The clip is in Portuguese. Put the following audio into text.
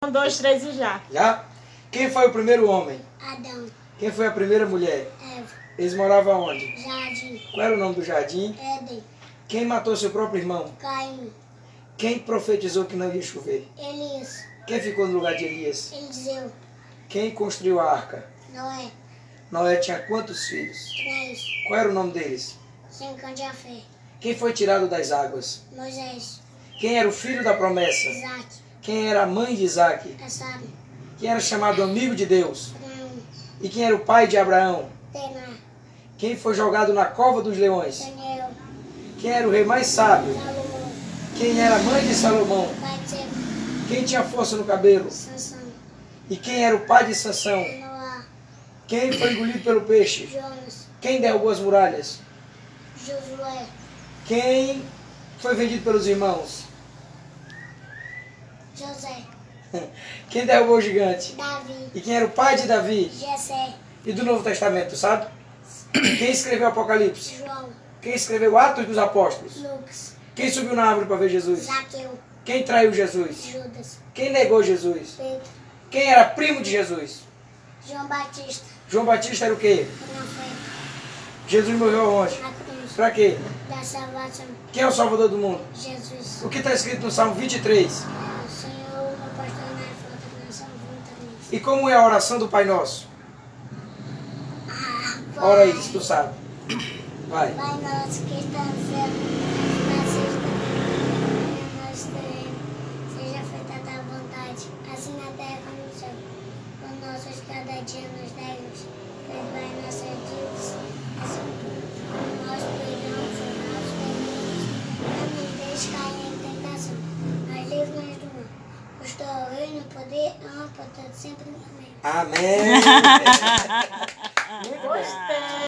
Um, dois, três e já. Já? Quem foi o primeiro homem? Adão. Quem foi a primeira mulher? Eva. Eles moravam onde? Jardim. Qual era o nome do jardim? Éden. Quem matou seu próprio irmão? Caim. Quem profetizou que não ia chover? Elias. Quem ficou no lugar de Elias? Eliseu. Quem construiu a arca? Noé. Noé tinha quantos filhos? 3. Qual era o nome deles? Sem cão de fé. Quem foi tirado das águas? Moisés. Quem era o filho da promessa? Isaac. Quem era a mãe de Isaac? Esaú. Quem era chamado amigo de Deus? Abraão. E quem era o pai de Abraão? Terá. Quem foi jogado na cova dos leões? Daniel. Quem era o rei mais sábio? Salomão. Quem era a mãe de Salomão? Batseba. Quem tinha força no cabelo? Sansão. E quem era o pai de Sansão? Noá. Quem foi engolido pelo peixe? Jonas. Quem derrubou as muralhas? Josué. Quem foi vendido pelos irmãos? José. Quem derrubou o gigante? Davi. E quem era o pai de Davi? Jessé. E do Novo Testamento, sabe? Quem escreveu Apocalipse? João. Quem escreveu Atos dos Apóstolos? Lucas. Quem subiu na árvore para ver Jesus? Zaqueu. Quem traiu Jesus? Judas. Quem negou Jesus? Pedro. Quem era primo de Jesus? João Batista. João Batista era o quê? Profeta. Jesus morreu aonde? A cruz Para quê? da salvação. Quem é o Salvador do mundo? Jesus. O que está escrito no Salmo 23? O Senhor, meu pastor, na frota da nação, volta-me. E como é a oração do Pai Nosso? Ora aí, se tu sabe. Vai. Pai nosso que está no céu, nasceste da nós teremos, seja feita a tua vontade, assim na terra como no céu. O nosso de cada dia nos dai-nos, perdoai nossas dívidas, assim como nós perdoamos os nossos devedores. Não nos deixes cair em tentação, mas livra-nos do mal. Pois teu reino, poder, honra, por todo sempre. Amém. Amém.